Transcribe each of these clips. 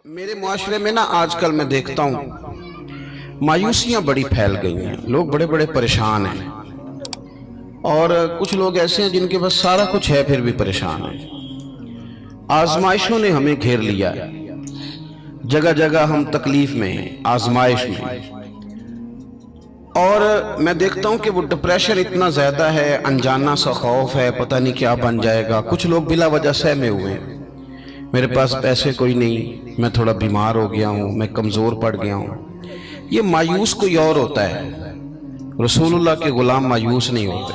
میرے معاشرے میں نا آج کل میں دیکھتا ہوں مایوسیاں بڑی پھیل گئی ہیں، لوگ بڑے بڑے پریشان ہیں، اور کچھ لوگ ایسے ہیں جن کے پاس سارا کچھ ہے پھر بھی پریشان ہیں۔ آزمائشوں نے ہمیں گھیر لیا ہے، جگہ جگہ ہم تکلیف میں ہیں، آزمائش میں، اور میں دیکھتا ہوں کہ وہ ڈپریشن اتنا زیادہ ہے، انجانا سا خوف ہے، پتہ نہیں کیا بن جائے گا۔ کچھ لوگ بلا وجہ سہمے ہوئے ہیں، میرے پاس پیسے کوئی نہیں، میں تھوڑا بیمار ہو گیا ہوں، میں کمزور پڑ گیا ہوں۔ یہ مایوس کوئی اور ہوتا ہے، رسول اللہ کے غلام مایوس نہیں ہوتے،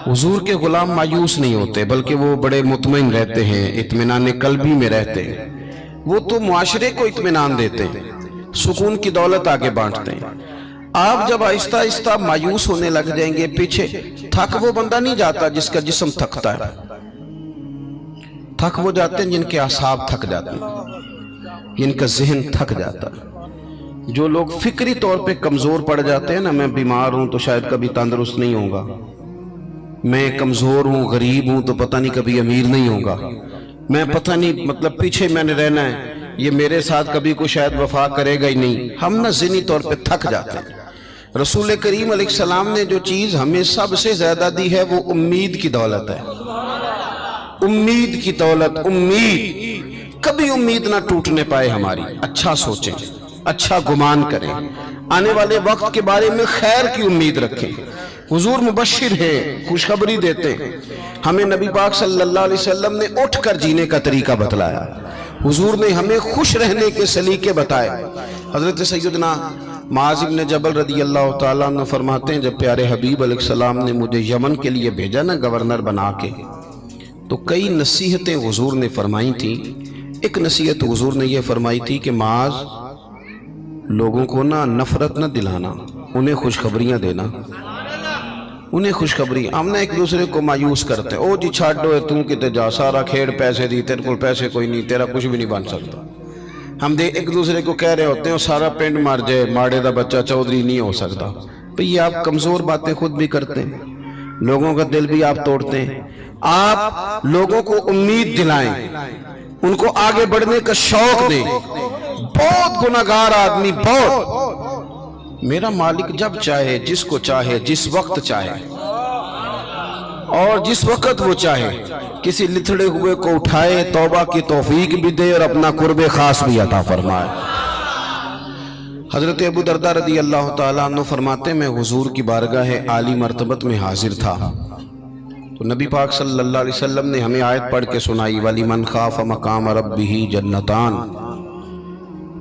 حضور کے غلام مایوس نہیں ہوتے، بلکہ وہ بڑے مطمئن رہتے ہیں، اطمینان قلبی میں رہتے ہیں۔ وہ تو معاشرے کو اطمینان دیتے ہیں، سکون کی دولت آگے بانٹتے ہیں۔ آپ جب آہستہ آہستہ مایوس ہونے لگ جائیں گے پیچھے، تھک وہ بندہ نہیں جاتا جس کا جسم تھکتا ہے، تھک وہ جاتے ہیں جن کے اعصاب تھک جاتے ہیں، جن کا ذہن تھک جاتا ہے۔ جو لوگ فکری طور پہ کمزور پڑ جاتے ہیں نا، میں بیمار ہوں تو شاید کبھی تندرست نہیں ہوں گا، میں کمزور ہوں، غریب ہوں تو پتہ نہیں کبھی امیر نہیں ہوگا، میں پتہ نہیں مطلب پیچھے میں نے رہنا ہے، یہ میرے ساتھ کبھی کوئی شاید وفا کرے گا ہی نہیں، ہم نہ ذہنی طور پہ تھک جاتے ہیں۔ رسول کریم علیہ السلام نے جو چیز ہمیں سب سے زیادہ دی ہے وہ امید کی دولت ہے، امید کی دولت۔ امید، کبھی امید نہ ٹوٹنے پائے ہماری۔ اچھا سوچیں، اچھا گمان کریں، آنے والے وقت کے بارے میں خیر کی امید رکھیں۔ حضور مبشر ہے، خوشخبری دیتے ہیں، ہمیں نبی پاک صلی اللہ علیہ وسلم نے اٹھ کر جینے کا طریقہ بتلایا، حضور نے ہمیں خوش رہنے کے سلیقے بتائے۔ حضرت سیدنا معاذ بن جبل رضی اللہ تعالیٰ عنہ فرماتے ہیں، جب پیارے حبیب علیہ السلام نے مجھے یمن کے لیے بھیجا نا گورنر بنا کے، تو کئی نصیحتیں حضور نے فرمائی تھیں۔ ایک نصیحت حضور نے یہ فرمائی تھی کہ معاذ، لوگوں کو نا نفرت نہ دلانا، انہیں خوشخبریاں دینا، انہیں خوشخبری۔ ہم نے ایک دوسرے کو مایوس کرتے ہیں، او جی چھاڑو تم کتے جا، سارا کھیڑ پیسے دی، تیرے کو پیسے کوئی نہیں، تیرا کچھ بھی نہیں بن سکتا۔ ہم ایک دوسرے کو کہہ رہے ہوتے ہیں سارا پنڈ مار جائے، ماڑے دا بچہ چودھری نہیں ہو سکتا۔ بھئی یہ آپ کمزور باتیں خود بھی کرتے ہیں، لوگوں کا دل بھی آپ توڑتے ہیں۔ آپ لوگوں کو امید دلائیں، ان کو آگے بڑھنے کا شوق دیں۔ بہت گناہگار آدمی، بہت، میرا مالک جب چاہے، جس کو چاہے، جس وقت چاہے اور جس وقت وہ چاہے، کسی لتھڑے ہوئے کو اٹھائے، توبہ کی توفیق بھی دے اور اپنا قرب خاص بھی عطا فرمائے۔ حضرت ابو درداء رضی اللہ تعالیٰ عنہ فرماتے ہیں، میں حضور کی بارگاہ عالی مرتبت میں حاضر تھا، تو نبی پاک صلی اللہ علیہ وسلم نے ہمیں آیت پڑھ کے سنائی، وَلِمَنْ خَافَ مَقَامَ رَبِّهِ جَنَّتَانِ،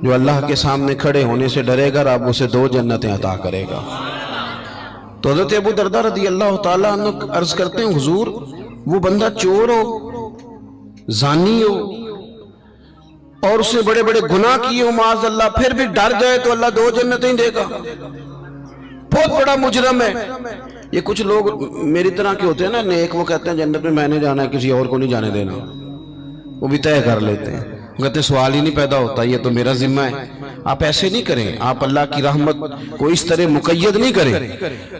جو اللہ کے سامنے کھڑے ہونے سے ڈرے گا، رب اسے 2 جنتیں عطا کرے گا۔ تو حضرت ابو درداء رضی اللہ تعالیٰ عنہ عرض کرتے ہیں، حضور وہ بندہ چور ہو، زانی ہو، اور اس نے بڑے بڑے گناہ کیے ہو معاذ اللہ، پھر بھی ڈر جائے تو اللہ 2 جنتیں دے گا؟ بہت بڑا مجرم ہے۔ یہ کچھ لوگ میری طرح کے ہوتے ہیں نا نیک، وہ کہتے ہیں جنت میں میں نے جانا ہے، کسی اور کو نہیں جانے دینا، وہ بھی طے کر لیتے ہیں، وہ کہتے ہیں سوال ہی نہیں پیدا ہوتا، یہ تو میرا ذمہ ہے۔ آپ ایسے نہیں کریں، آپ اللہ کی رحمت کو اس طرح مقید نہیں کریں۔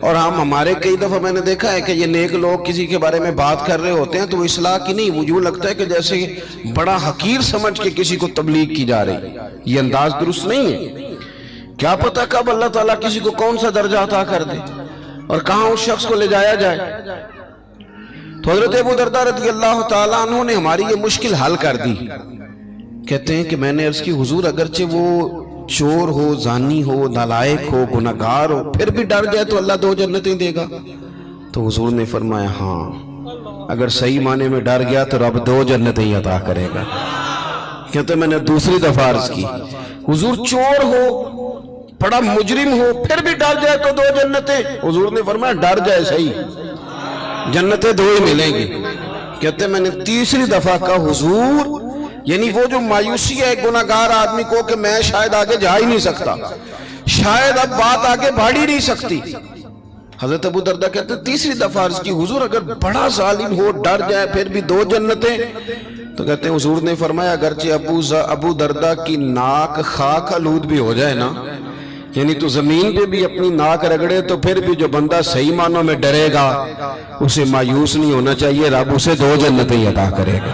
اور ہمارے کئی دفعہ میں نے دیکھا ہے کہ یہ نیک لوگ کسی کے بارے میں بات کر رہے ہوتے ہیں تو وہ اصلاح کی نہیں، وہ یوں لگتا ہے کہ جیسے بڑا حقیر سمجھ کے کسی کو تبلیغ کی جا رہی۔ یہ انداز درست نہیں ہے۔ کیا پتہ کب اللہ تعالیٰ کسی کو کون سا درجہ عطا کر دے اور کہاں اس شخص کو لے جایا جائے۔ تو حضرت ابو درداء رضی اللہ تعالیٰ عنہ نے ہماری یہ مشکل حل کر دی۔ کہتے ہیں کہ میں نے عرض کی، حضور اگرچہ وہ چور ہو، زانی ہو، نالائق ہو، گناہگار ہو، پھر بھی ڈر جائے تو اللہ 2 جنتیں دے گا؟ تو حضور نے فرمایا ہاں، اگر صحیح معنی میں ڈر گیا تو رب 2 جنتیں عطا کرے گا۔ کہتے ہیں میں نے دوسری دفعہ عرض کی، حضور چور ہو، بڑا مجرم ہو، پھر بھی ڈر جائے تو 2 جنتیں؟ حضور نے فرمایا ڈر جائے صحیح، جنتیں 2 ہی ملیں گی۔ کہتے ہیں میں نے تیسری دفعہ کہا، حضور یعنی وہ جو مایوسی ہے گناہگار آدمی کو کہ میں شاید آگے جا ہی نہیں سکتا، شاید اب بات آگے بڑھ ہی نہیں سکتی۔ حضرت ابو درداء کہتے ہیں تیسری دفعہ عرض کی، حضور اگر بڑا ظالم ہو، ڈر جائے، پھر بھی 2 جنتیں؟ تو کہتے ہیں حضور نے فرمایا اگرچہ ابو درداء کی ناک خاک آلود بھی ہو جائے نا، یعنی تو زمین پہ بھی اپنی ناک رگڑے، تو پھر بھی جو بندہ صحیح معنوں میں ڈرے گا اسے مایوس نہیں ہونا چاہیے، رب اسے 2 جنتیں عطا کرے گا۔